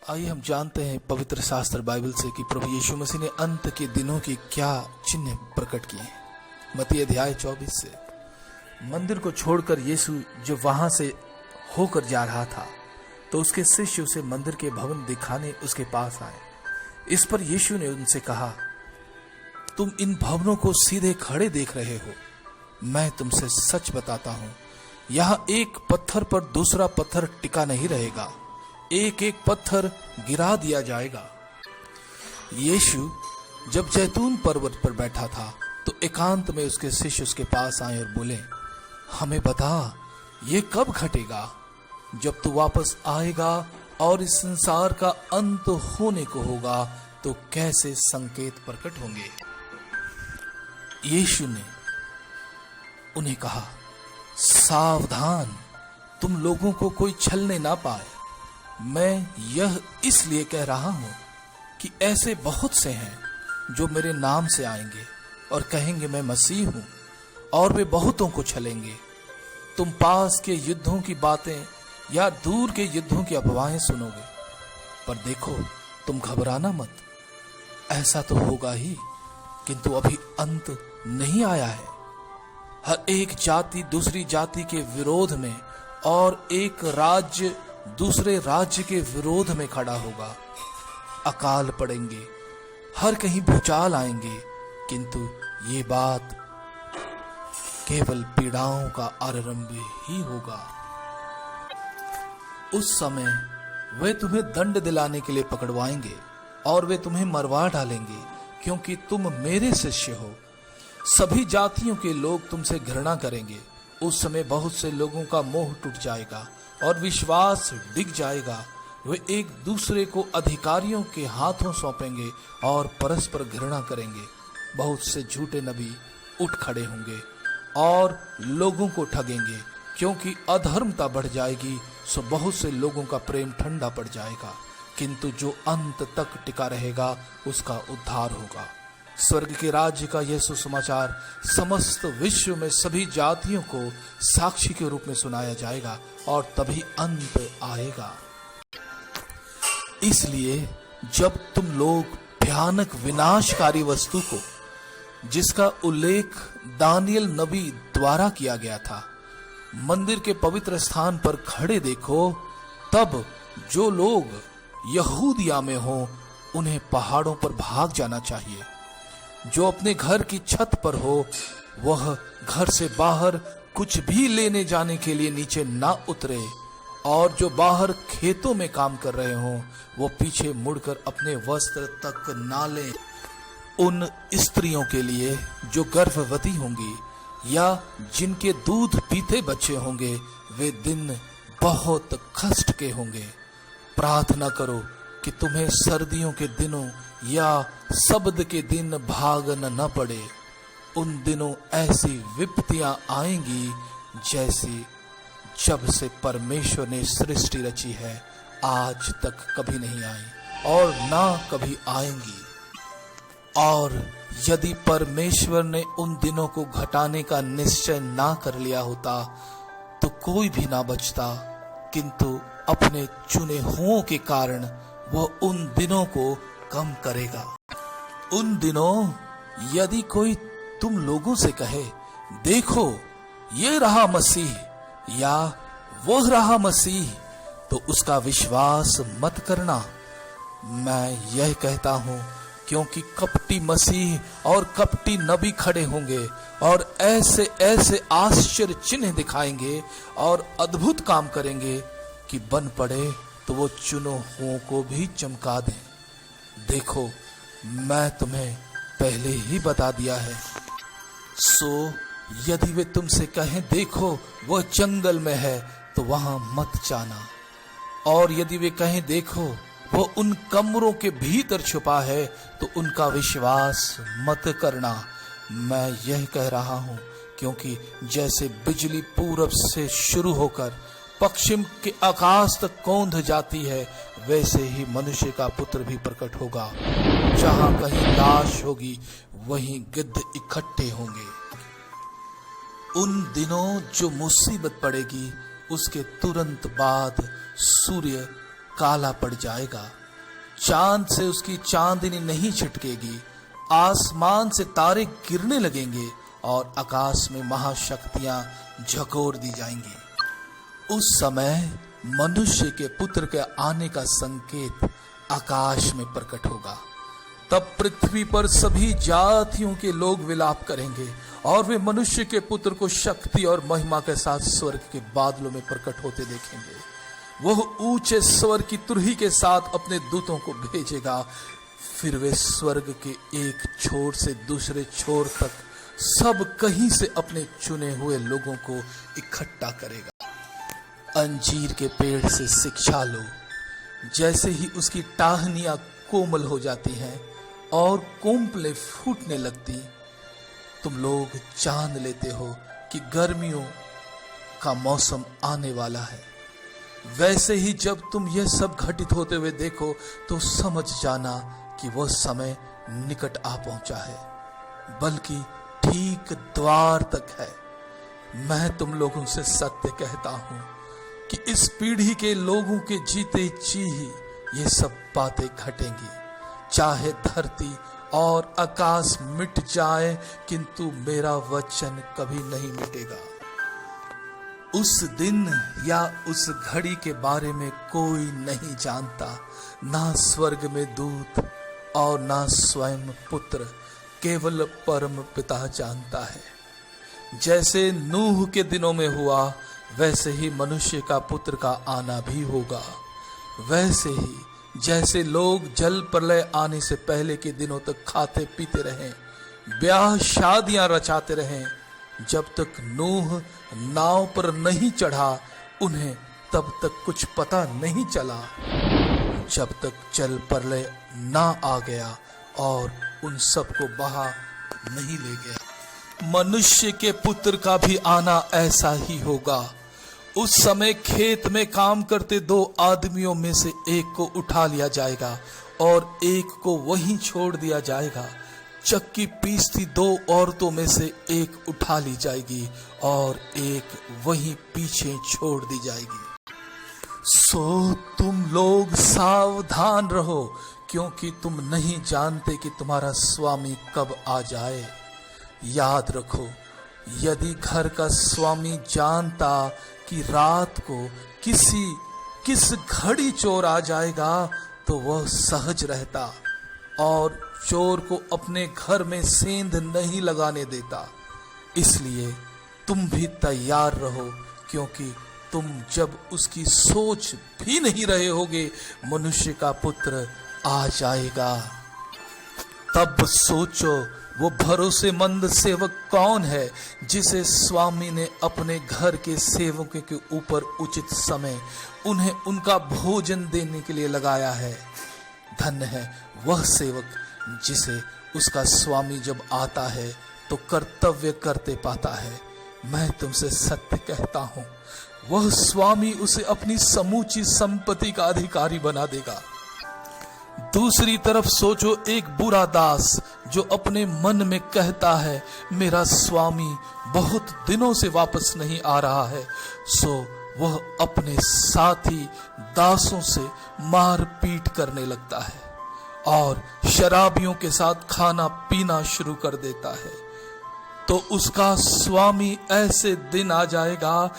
आइए हम जानते हैं पवित्र शास्त्र बाइबल से कि प्रभु यीशु मसीह ने अंत के दिनों के क्या चिन्ह प्रकट किए हैं। मत्ती अध्याय 24 से। मंदिर को छोड़कर यीशु जब वहां से होकर जा रहा था तो उसके शिष्य उसे मंदिर के भवन दिखाने उसके पास आए। इस पर यीशु ने उनसे कहा, तुम इन भवनों को सीधे खड़े देख रहे हो। मैं तुमसे सच बताता हूं, यहाँ एक पत्थर पर दूसरा पत्थर टिका नहीं रहेगा, एक एक पत्थर गिरा दिया जाएगा। यीशु जब जैतून पर्वत पर बैठा था तो एकांत में उसके शिष्य उसके पास आए और बोले, हमें बता ये कब घटेगा, जब तू वापस आएगा और इस संसार का अंत होने को होगा तो कैसे संकेत प्रकट होंगे। यीशु ने उन्हें कहा, सावधान, तुम लोगों को कोई छलने ना पाए। मैं यह इसलिए कह रहा हूं कि ऐसे बहुत से हैं जो मेरे नाम से आएंगे और कहेंगे मैं मसीह हूं, और वे बहुतों को छलेंगे। तुम पास के युद्धों की बातें या दूर के युद्धों की अफवाहें सुनोगे, पर देखो तुम घबराना मत। ऐसा तो होगा ही, किंतु अभी अंत नहीं आया है। हर एक जाति दूसरी जाति के विरोध में और एक राज्य दूसरे राज्य के विरोध में खड़ा होगा। अकाल पड़ेंगे, हर कहीं भूचाल आएंगे, किंतु ये बात केवल पीड़ाओं का आरंभ ही होगा। उस समय वे तुम्हें दंड दिलाने के लिए पकड़वाएंगे और वे तुम्हें मरवा डालेंगे, क्योंकि तुम मेरे शिष्य हो। सभी जातियों के लोग तुमसे घृणा करेंगे। उस समय बहुत से लोगों का मोह टूट जाएगा और विश्वास डिग जाएगा। वे एक दूसरे को अधिकारियों के हाथों सौंपेंगे और परस्पर घृणा करेंगे। बहुत से झूठे नबी उठ खड़े होंगे और लोगों को ठगेंगे, क्योंकि अधर्मता बढ़ जाएगी सो बहुत से लोगों का प्रेम ठंडा पड़ जाएगा, किंतु जो अंत तक टिका रहेगा उसका उद्धार होगा। स्वर्ग के राज्य का यह सुसमाचार समस्त विश्व में सभी जातियों को साक्षी के रूप में सुनाया जाएगा और तभी अंत आएगा। इसलिए जब तुम लोग भयानक विनाशकारी वस्तु को, जिसका उल्लेख दानियल नबी द्वारा किया गया था, मंदिर के पवित्र स्थान पर खड़े देखो, तब जो लोग यहूदिया में हो उन्हें पहाड़ों पर भाग जाना चाहिए। जो अपने घर की छत पर हो वह घर से बाहर कुछ भी लेने जाने के लिए नीचे ना उतरे, और जो बाहर खेतों में काम कर रहे हो वो पीछे मुड़कर अपने वस्त्र तक ना ले। उन स्त्रियों के लिए जो गर्भवती होंगी या जिनके दूध पीते बच्चे होंगे, वे दिन बहुत कष्ट के होंगे। प्रार्थना करो कि तुम्हें सर्दियों के दिनों या शब्द के दिन भागना न पड़े। उन दिनों ऐसी विपत्तियां आएंगी जैसी जब से परमेश्वर ने सृष्टि रची है आज तक कभी नहीं आई और ना कभी आएंगी। और यदि परमेश्वर ने उन दिनों को घटाने का निश्चय ना कर लिया होता तो कोई भी ना बचता, किंतु अपने चुने हुओं के कारण वह उन दिनों को कम करेगा। उन दिनों यदि कोई तुम लोगों से कहे, देखो ये रहा मसीह या वो रहा मसीह, तो उसका विश्वास मत करना। मैं यह कहता हूं क्योंकि कपटी मसीह और कपटी नबी खड़े होंगे और ऐसे ऐसे आश्चर्य चिन्ह दिखाएंगे और अद्भुत काम करेंगे कि बन पड़े तो वो चुनो हुओं को भी चमका दें। देखो मैं तुम्हें पहले ही बता दिया है। सो यदि वे तुमसे कहें, देखो वह जंगल में है, तो वहां मत जाना। और यदि वे कहें, देखो वो उन कमरों के भीतर छुपा है, तो उनका विश्वास मत करना। मैं यह कह रहा हूं क्योंकि जैसे बिजली पूरब से शुरू होकर पश्चिम के आकाश तक कौंध जाती है, वैसे ही मनुष्य का पुत्र भी प्रकट होगा। जहां कहीं लाश होगी वहीं गिद्ध इकट्ठे होंगे। उन दिनों जो मुसीबत पड़ेगी उसके तुरंत बाद सूर्य काला पड़ जाएगा, चांद से उसकी चांदनी नहीं छिटकेगी, आसमान से तारे गिरने लगेंगे और आकाश में महाशक्तियां झकोर दी जाएंगी। उस समय मनुष्य के पुत्र के आने का संकेत आकाश में प्रकट होगा। तब पृथ्वी पर सभी जातियों के लोग विलाप करेंगे और वे मनुष्य के पुत्र को शक्ति और महिमा के साथ स्वर्ग के बादलों में प्रकट होते देखेंगे। वह ऊंचे स्वर की तुरही के साथ अपने दूतों को भेजेगा, फिर वे स्वर्ग के एक छोर से दूसरे छोर तक सब कहीं से अपने चुने हुए लोगों को इकट्ठा करेगा। अंजीर के पेड़ से शिक्षा लो, जैसे ही उसकी टहनियां कोमल हो जाती हैं और कोंपलें फूटने लगती, तुम लोग जान लेते हो कि गर्मियों का मौसम आने वाला है। वैसे ही जब तुम यह सब घटित होते हुए देखो तो समझ जाना कि वह समय निकट आ पहुंचा है, बल्कि ठीक द्वार तक है। मैं तुम लोगों से सत्य कहता हूं कि इस पीढ़ी के लोगों के जीते जी ही ये सब बातें घटेंगी। चाहे धरती और आकाश मिट जाए, किंतु मेरा वचन कभी नहीं मिटेगा। उस दिन या उस घड़ी के बारे में कोई नहीं जानता, ना स्वर्ग में दूत और ना स्वयं पुत्र, केवल परम पिता जानता है। जैसे नूह के दिनों में हुआ, वैसे ही मनुष्य का पुत्र का आना भी होगा। वैसे ही जैसे लोग जल प्रलय आने से पहले के दिनों तक खाते पीते रहे, ब्याह शादियां रचाते रहे, जब तक नूह नाव पर नहीं चढ़ा उन्हें तब तक कुछ पता नहीं चला, जब तक जल प्रलय ना आ गया और उन सबको बहा नहीं ले गया। मनुष्य के पुत्र का भी आना ऐसा ही होगा। उस समय खेत में काम करते 2 आदमियों में से एक को उठा लिया जाएगा और एक को वहीं छोड़ दिया जाएगा। चक्की पीसती 2 औरतों में से एक उठा ली जाएगी और एक वहीं पीछे छोड़ दी जाएगी। सो तुम लोग सावधान रहो, क्योंकि तुम नहीं जानते कि तुम्हारा स्वामी कब आ जाए। याद रखो, यदि घर का स्वामी जानता कि रात को किस घड़ी चोर आ जाएगा, तो वह सहज रहता और चोर को अपने घर में सेंध नहीं लगाने देता। इसलिए तुम भी तैयार रहो, क्योंकि तुम जब उसकी सोच भी नहीं रहे होगे, मनुष्य का पुत्र आ जाएगा। तब सोचो, वो भरोसेमंद सेवक कौन है जिसे स्वामी ने अपने घर के सेवकों के ऊपर उचित समय उन्हें उनका भोजन देने के लिए लगाया है। धन्य है वह सेवक जिसे उसका स्वामी जब आता है तो कर्तव्य करते पाता है। मैं तुमसे सत्य कहता हूं, वह स्वामी उसे अपनी समूची संपत्ति का अधिकारी बना देगा। दूसरी तरफ सोचो, एक बुरा दास जो अपने मन में कहता है, मेरा स्वामी बहुत दिनों से वापस नहीं आ रहा है, सो वह अपने साथी दासों से मारपीट करने लगता है और शराबियों के साथ खाना पीना शुरू कर देता है। तो उसका स्वामी ऐसे दिन आ जाएगा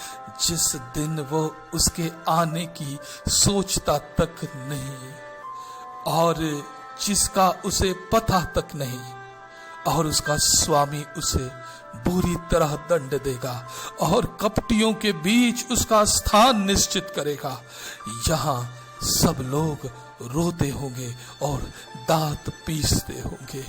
जिस दिन वह उसके आने की सोचता तक नहीं और जिसका उसे पता तक नहीं, और उसका स्वामी उसे बुरी तरह दंड देगा और कपटियों के बीच उसका स्थान निश्चित करेगा। यहाँ सब लोग रोते होंगे और दांत पीसते होंगे।